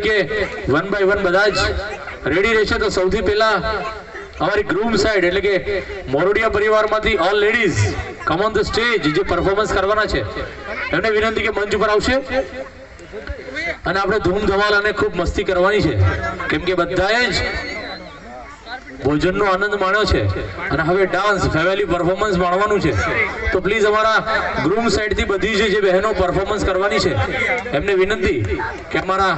કે one by one બધા જ રેડી રહેશે. તો સૌથી પહેલા અમારી ગ્રૂમ સાઈડ એટલે કે મોરડિયા પરિવારમાંથી all ladies come on the stage જે પરફોર્મન્સ કરવાના છે એમને વિનંતી કે મંચ ઉપર આવશે અને આપણે ધૂમ ધમાલ અને ખૂબ મસ્તી કરવાની છે કેમ કે બધાએ જ ભોજનનો આનંદ માણ્યો છે અને હવે ડાન્સ ફેમિલી પરફોર્મન્સ માણવાનું છે. તો પ્લીઝ અમારા ગ્રૂમ સાઈડથી બધી જે બહેનો પરફોર્મન્સ કરવાની છે એમને વિનંતી કે અમારા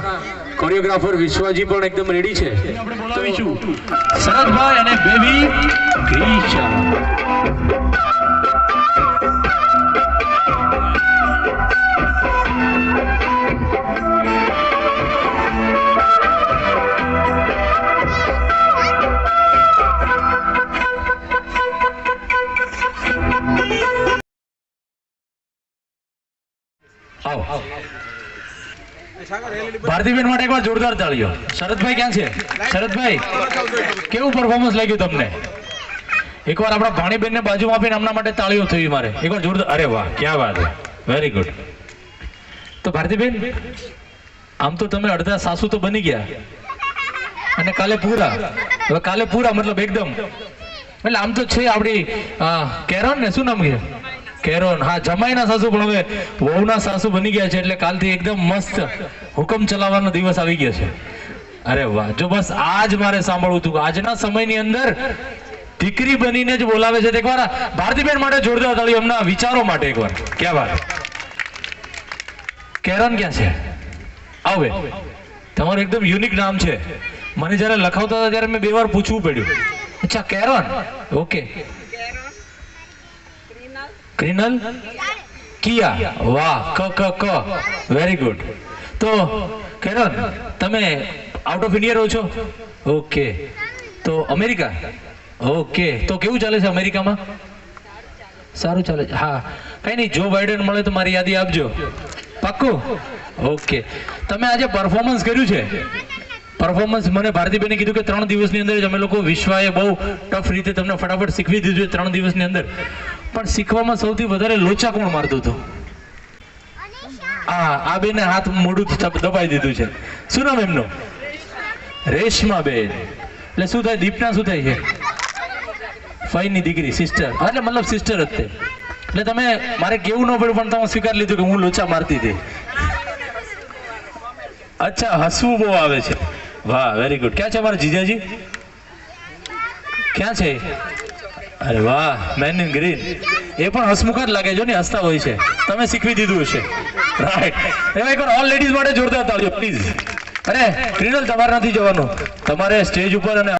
કોરિયોગ્રાફર વિશ્વાજી પણ એકદમ રેડી છે. તો શરદભાઈ અને બેબી ક્રિશા. ભારતીબેન માટે એકવાર જોરદાર તાળીઓ. શરદભાઈ ક્યાં છે? શરદભાઈ કેવું પરફોર્મન્સ લાગ્યું તમને? એકવાર આપણા ભાણીબેન ને બાજુમાં આપીને એમના માટે તાળીઓ થવી મારે એકવાર જોરદાર. અરે વાહ, ક્યાં વાત છે, વેરી ગુડ. તો ભારતીબેન આમ તો તમે અડધા સાસુ તો બની ગયા અને કાલે પૂરા. હવે કાલે પૂરા મતલબ એકદમ એટલે આમ તો છે આપણી કેરોન ને શું નામ છે? કેરોન. હા, જમાઈના સાસુ પણ હવે વહુના સાસુ બની ગયા છે એટલે કાલથી એકદમ મસ્ત હુકમ ચલાવવાનો દિવસ આવી ગયો છે. અરે વાહ, જો બસ આજ મારે સાંભળવું હતું. આજના સમયની અંદર દીકરી બનીને જ બોલાવે છે. એકવાર ભારતીબેન માટે જોરદાર તાળીઓ એમના વિચારો માટે એકવાર. ક્યાં વાત. કેરોન ક્યાં છે? આવે. તમારું એકદમ યુનિક નામ છે. મને જયારે લખાવતા હતા ત્યારે મેં બે વાર પૂછવું પડ્યું. અચ્છા, કેરોન. ઓકે. ક્રિનલ કિયા. વાહ, ક વેરી ગુડ. તો કેરોન તમે આઉટ ઓફ ઇન્ડિયા રહો છો? ઓકે. તો અમેરિકા? ઓકે. તો કેવું ચાલે છે અમેરિકામાં? સારું ચાલે છે. હા, કઈ નહીં, જો બાઇડન મળે તો મારી યાદી આપજો. પાક્કું? ઓકે. તમે આજે પરફોર્મન્સ કર્યું છે. પરફોર્મન્સ મને ભારતીબેને કીધું કે 3 દિવસની અંદર જ અમે લોકો વિશ્વાએ બહુ ટફ રીતે તમને ફટાફટ શીખવી દીધું છે 3 દિવસની અંદર. પણ શીખવામાં સૌથી વધારે લોચા કોણ મારતું હતું? હા, આ બેને હાથ મોઢું દબાઈ દીધું છે. શું નામ એમનું? રેશમા બેન. એટલે શું થાય? દીપના શું થાય છે? ફઈની દીકરી, સિસ્ટર. એટલે મતલબ સિસ્ટર જ તે. એટલે તમે મારે કેવું ન પડ્યું પણ તમે સ્વીકાર લીધું કે હું લોચા મારતી હતી. અચ્છા, હસવું બહુ આવે છે. વાહ, વેરી ગુડ. ક્યાં છે અમારા જીજાજી? ક્યાં છે? અરે વાહ, મેન ઇન ગ્રીન. એ પણ હસમુખ જ લાગે, જો ને હસતા હોય છે. તમે શીખવી દીધું હશે. રાઈટ. એવા એકવાર ઓલ લેડીઝ માટે જોરદાર તાળીઓ પ્લીઝ. અરે ક્રિનલ, તમારે નથી જવાનું, તમારે સ્ટેજ ઉપર અને